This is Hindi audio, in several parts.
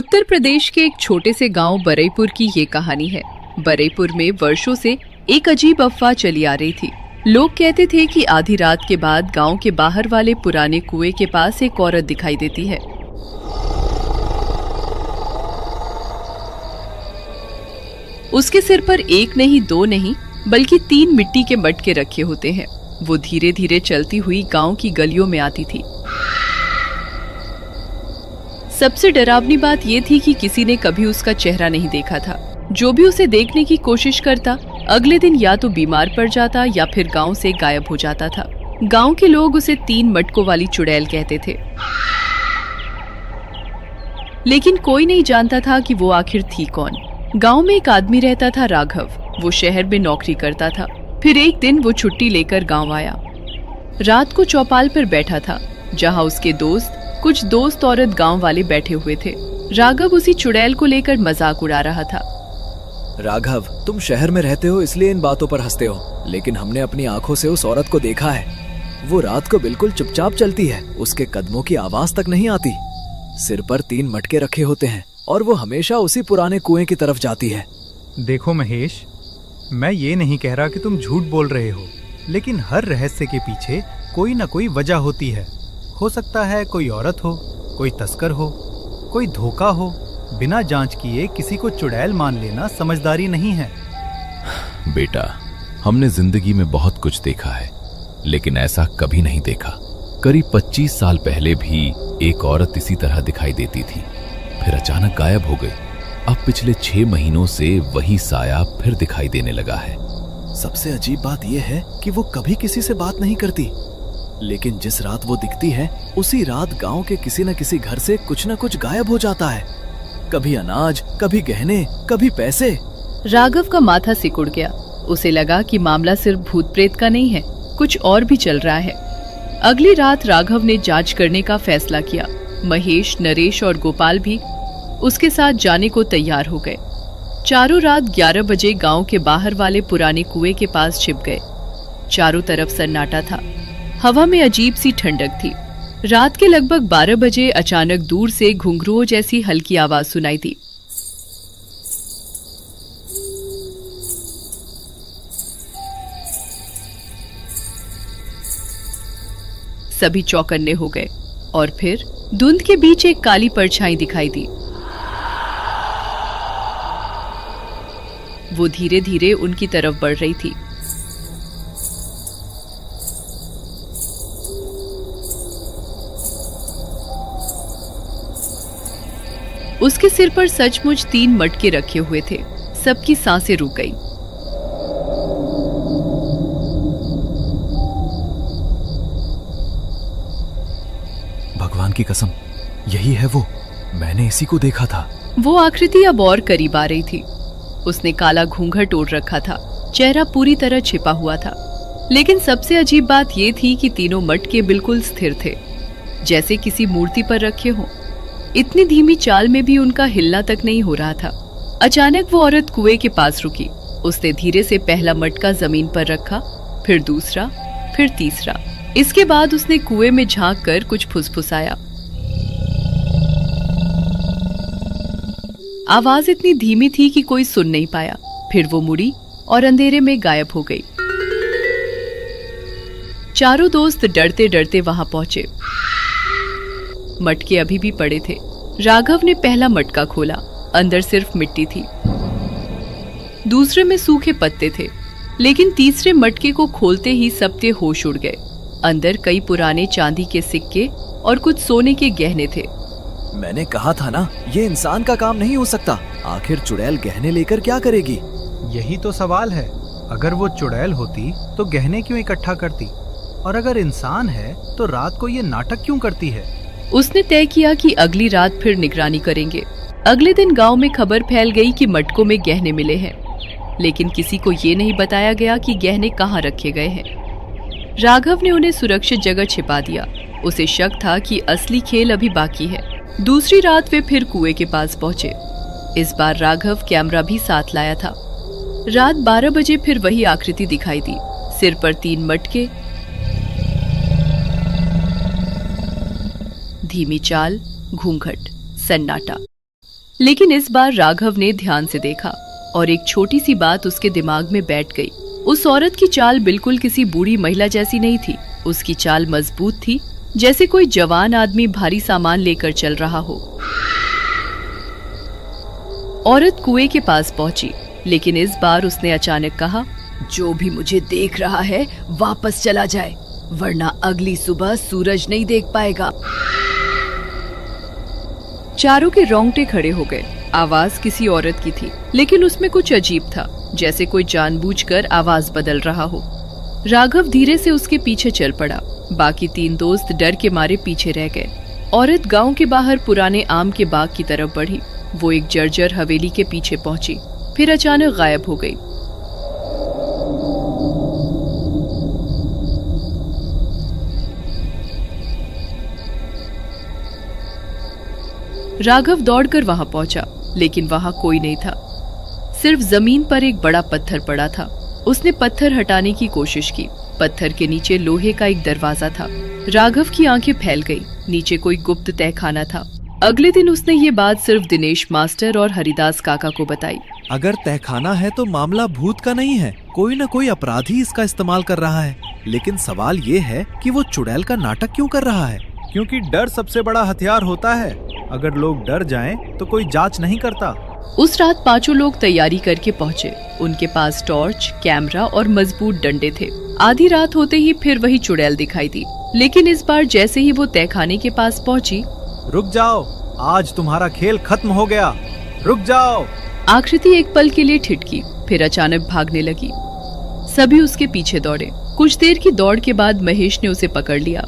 उत्तर प्रदेश के एक छोटे से गांव बरईपुर की ये कहानी है। बरईपुर में वर्षों से एक अजीब अफवाह चली आ रही थी। लोग कहते थे कि आधी रात के बाद गांव के बाहर वाले पुराने कुएं के पास एक औरत दिखाई देती है। उसके सिर पर एक नहीं, दो नहीं, बल्कि 3 मिट्टी के मटके रखे होते हैं। वो धीरे धीरे चलती हुई गांव की गलियों में आती थी। सबसे डरावनी बात यह थी कि किसी ने कभी उसका चेहरा नहीं देखा था। जो भी उसे देखने की कोशिश करता, अगले दिन या तो बीमार पड़ जाता या फिर गांव से गायब हो जाता था। गांव के लोग उसे 3 मटकों वाली चुड़ैल कहते थे। लेकिन कोई नहीं जानता था कि वो आखिर थी कौन। गांव में एक आदमी रहता था, राघव। वो शहर में नौकरी करता था। फिर एक दिन वो छुट्टी लेकर गांव आया। रात को चौपाल पर बैठा था, जहां उसके कुछ दोस्त औरत गांव वाले बैठे हुए थे। राघव उसी चुड़ैल को लेकर मजाक उड़ा रहा था। राघव, तुम शहर में रहते हो इसलिए इन बातों पर हंसते हो, लेकिन हमने अपनी आंखों से उस औरत को देखा है। वो रात को बिल्कुल चुपचाप चलती है, उसके कदमों की आवाज तक नहीं आती। सिर पर 3 मटके रखे होते हैं और वो हमेशा उसी पुराने कुएं की तरफ जाती है। देखो महेश, मैं ये नहीं कह रहा कि तुम झूठ बोल रहे हो, लेकिन हर रहस्य के पीछे कोई ना कोई वजह होती है। हो सकता है कोई औरत हो, कोई तस्कर हो, कोई धोखा हो। बिना जांच किए किसी को चुड़ैल मान लेना समझदारी नहीं है। बेटा, हमने जिंदगी में बहुत कुछ देखा है, लेकिन ऐसा कभी नहीं देखा। करीब 25 साल पहले भी एक औरत इसी तरह दिखाई देती थी, फिर अचानक गायब हो गई। अब पिछले 6 महीनों से वही साया फिर दिखाई देने लगा है। सबसे अजीब बात यह है कि वो कभी किसी से बात नहीं करती, लेकिन जिस रात वो दिखती है, उसी रात गांव के किसी न किसी घर से कुछ न कुछ गायब हो जाता है। कभी अनाज, कभी गहने, कभी पैसे। राघव का माथा सिकुड़ गया। उसे लगा कि मामला सिर्फ भूत प्रेत का नहीं है, कुछ और भी चल रहा है। अगली रात राघव ने जांच करने का फैसला किया। महेश, नरेश और गोपाल भी उसके साथ जाने को तैयार हो गए। चारों रात 11 बजे गांव के बाहर वाले पुराने कुएं के पास छिप गए। चारों तरफ सन्नाटा था। हवा में अजीब सी ठंडक थी। रात के लगभग 12 बजे अचानक दूर से घुंघरुओं जैसी हल्की आवाज सुनाई दी। सभी चौकन्ने हो गए और फिर धुंध के बीच एक काली परछाई दिखाई दी। वो धीरे धीरे उनकी तरफ बढ़ रही थी। उसके सिर पर सचमुच 3 मटके रखे हुए थे। सबकी सांसें रुक गईं। भगवान की कसम, यही है वो। मैंने इसी को देखा था। वो आकृति अब और करीब आ रही थी। उसने काला घूंघट ओढ़ रखा था, चेहरा पूरी तरह छिपा हुआ था। लेकिन सबसे अजीब बात ये थी कि तीनों मटके बिल्कुल स्थिर थे, जैसे किसी मूर्ति पर रखे हों। इतनी धीमी चाल में भी उनका हिलना तक नहीं हो रहा था। अचानक वो औरत कुएं के पास रुकी। उसने धीरे से पहला मटका जमीन पर रखा, फिर दूसरा, फिर तीसरा। इसके बाद उसने कुएं में झांक कर कुछ फुसफुसाया। आवाज इतनी धीमी थी कि कोई सुन नहीं पाया। फिर वो मुड़ी और अंधेरे में गायब हो गई। चारों दोस्त डरते डरते वहां पहुंचे। मटके अभी भी पड़े थे। राघव ने पहला मटका खोला। अंदर सिर्फ मिट्टी थी। दूसरे में सूखे पत्ते थे। लेकिन तीसरे मटके को खोलते ही सबके होश उड़ गए। अंदर कई पुराने चांदी के सिक्के और कुछ सोने के गहने थे। मैंने कहा था ना, ये इंसान का काम नहीं हो सकता। आखिर चुड़ैल गहने लेकर क्या करेगी? यही तो सवाल है। अगर वो चुड़ैल होती तो गहने क्यों इकट्ठा करती, और अगर इंसान है तो रात को ये नाटक क्यों करती है? उसने तय किया कि अगली रात फिर निगरानी करेंगे। अगले दिन गांव में खबर फैल गई कि मटकों में गहने मिले हैं, लेकिन किसी को ये नहीं बताया गया कि गहने कहाँ रखे गए हैं। राघव ने उन्हें सुरक्षित जगह छिपा दिया। उसे शक था कि असली खेल अभी बाकी है। दूसरी रात वे फिर कुएं के पास पहुंचे। इस बार राघव कैमरा भी साथ लाया था। रात 12 बजे फिर वही आकृति दिखाई दी। सिर पर 3 मटके, धीमी चाल, घूंघट, सन्नाटा। लेकिन इस बार राघव ने ध्यान से देखा और एक छोटी सी बात उसके दिमाग में बैठ गई। उस औरत की चाल बिल्कुल किसी बूढ़ी महिला जैसी नहीं थी। उसकी चाल मजबूत थी, जैसे कोई जवान आदमी भारी सामान लेकर चल रहा हो। औरत कुएं के पास पहुंची, लेकिन इस बार उसने अचानक कहा, जो भी मुझे देख रहा है वापस चला जाए, वरना अगली सुबह सूरज नहीं देख पाएगा। चारों के रोंगटे खड़े हो गए। आवाज किसी औरत की थी, लेकिन उसमें कुछ अजीब था, जैसे कोई जानबूझकर आवाज बदल रहा हो। राघव धीरे से उसके पीछे चल पड़ा। बाकी 3 दोस्त डर के मारे पीछे रह गए। औरत गांव के बाहर पुराने आम के बाग की तरफ बढ़ी। वो एक जर्जर हवेली के पीछे पहुंची, फिर अचानक गायब हो गई। राघव दौड़कर वहां पहुंचा, लेकिन वहां कोई नहीं था। सिर्फ जमीन पर एक बड़ा पत्थर पड़ा था। उसने पत्थर हटाने की कोशिश की। पत्थर के नीचे लोहे का एक दरवाजा था। राघव की आंखें फैल गई। नीचे कोई गुप्त तहखाना था। अगले दिन उसने ये बात सिर्फ दिनेश मास्टर और हरिदास काका को बताई। अगर तहखाना है तो मामला भूत का नहीं है, कोई न कोई अपराधी इसका इस्तेमाल कर रहा है। लेकिन सवाल ये है कि वो चुड़ैल का नाटक क्यों कर रहा है? क्योंकि डर सबसे बड़ा हथियार होता है। अगर लोग डर जाएं तो कोई जांच नहीं करता। उस रात 5 लोग तैयारी करके पहुंचे। उनके पास टॉर्च, कैमरा और मजबूत डंडे थे। आधी रात होते ही फिर वही चुड़ैल दिखाई दी, लेकिन इस बार जैसे ही वो तहखाने के पास पहुंची, रुक जाओ, आज तुम्हारा खेल खत्म हो गया, रुक जाओ। आकृति एक पल के लिए ठिठकी, फिर अचानक भागने लगी। सभी उसके पीछे दौड़े। कुछ देर की दौड़ के बाद महेश ने उसे पकड़ लिया।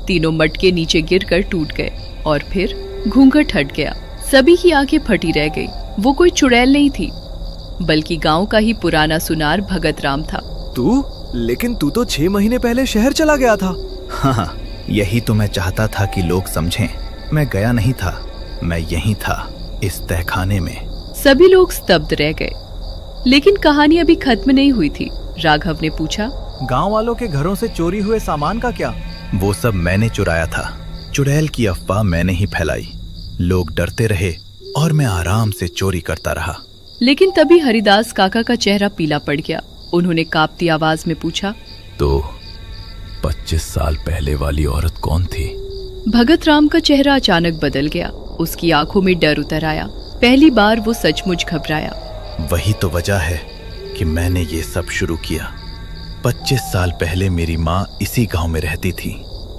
तीनों मटके नीचे गिरकर टूट गए और फिर घूंघट हट गया। सभी की आंखें फटी रह गई। वो कोई चुड़ैल नहीं थी, बल्कि गांव का ही पुराना सुनार भगत राम था। लेकिन तू तो 6 महीने पहले शहर चला गया था। हाँ, यही तो मैं चाहता था कि लोग समझें। मैं गया नहीं था, मैं यहीं था, इस तहखाने में। सभी लोग स्तब्ध रह गए, लेकिन कहानी अभी खत्म नहीं हुई थी। राघव ने पूछा, गांव वालों के घरों से चोरी हुए सामान का क्या? वो सब मैंने चुराया था। चुड़ैल की अफवाह मैंने ही फैलाई। लोग डरते रहे और मैं आराम से चोरी करता रहा। लेकिन तभी हरिदास काका का चेहरा पीला पड़ गया। उन्होंने कांपती आवाज में पूछा, तो 25 साल पहले वाली औरत कौन थी? भगत राम का चेहरा अचानक बदल गया। उसकी आंखों में डर उतर आया। पहली बार वो सचमुच घबराया। वही तो वजह है कि मैंने ये सब शुरू किया। 25 साल पहले मेरी माँ इसी गांव में रहती थी।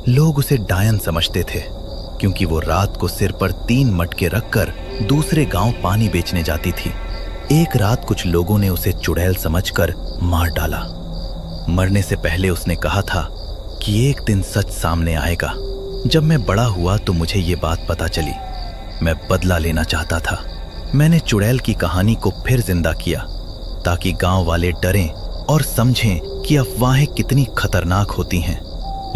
लोग उसे डायन समझते थे, क्योंकि वो रात को सिर पर 3 मटके रखकर दूसरे गांव पानी बेचने जाती थी। एक रात कुछ लोगों ने उसे चुड़ैल समझकर मार डाला। मरने से पहले उसने कहा था कि एक दिन सच सामने आएगा। जब मैं बड़ा हुआ तो मुझे ये बात पता चली। मैं बदला लेना चाहता था। मैंने चुड़ैल की कहानी को फिर जिंदा किया, ताकि गांव वाले डरें और समझें कि अफवाहें कितनी खतरनाक होती हैं।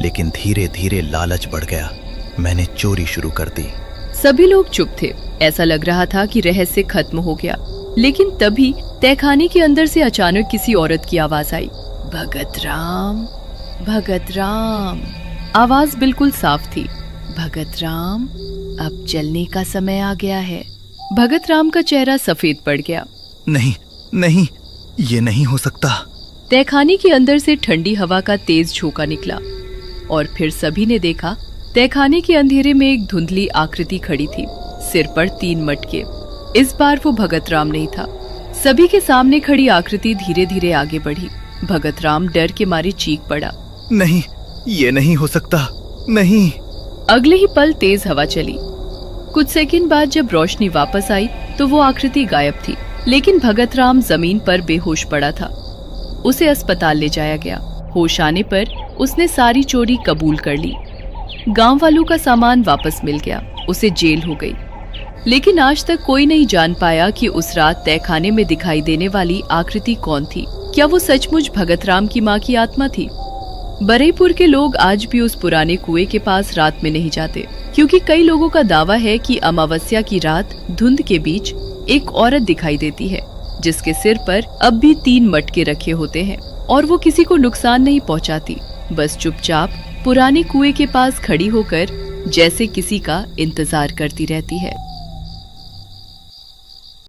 लेकिन धीरे धीरे लालच बढ़ गया। मैंने चोरी शुरू कर दी। सभी लोग चुप थे। ऐसा लग रहा था कि रहस्य खत्म हो गया। लेकिन तभी तहखाने के अंदर से अचानक किसी औरत की आवाज आई, भगत राम, भगत राम। आवाज बिल्कुल साफ थी। भगत राम, अब चलने का समय आ गया है। भगत राम का चेहरा सफेद पड़ गया। नहीं नहीं, ये नहीं हो सकता। तहखाने के अंदर से ठंडी हवा का तेज झोंका निकला और फिर सभी ने देखा, तहखाने के अंधेरे में एक धुंधली आकृति खड़ी थी, सिर पर 3 मटके। इस बार वो भगत राम नहीं था। सभी के सामने खड़ी आकृति धीरे धीरे आगे बढ़ी। भगत राम डर के मारे चीख पड़ा, नहीं, ये नहीं हो सकता, नहीं। अगले ही पल तेज हवा चली। कुछ सेकंड बाद जब रोशनी वापस आई तो वो आकृति गायब थी, लेकिन भगत राम जमीन पर बेहोश पड़ा था। उसे अस्पताल ले जाया गया। होश आने पर उसने सारी चोरी कबूल कर ली। गांव वालों का सामान वापस मिल गया। उसे जेल हो गई। लेकिन आज तक कोई नहीं जान पाया कि उस रात तहखाने में दिखाई देने वाली आकृति कौन थी। क्या वो सचमुच भगत राम की माँ की आत्मा थी? बरईपुर के लोग आज भी उस पुराने कुएं के पास रात में नहीं जाते, क्योंकि कई लोगों का दावा है कि अमावस्या की रात धुंध के बीच एक औरत दिखाई देती है, जिसके सिर पर अब भी 3 मटके रखे होते हैं और वो किसी को नुकसान नहीं पहुंचाती, बस चुपचाप पुराने कुएं के पास खड़ी होकर जैसे किसी का इंतजार करती रहती है।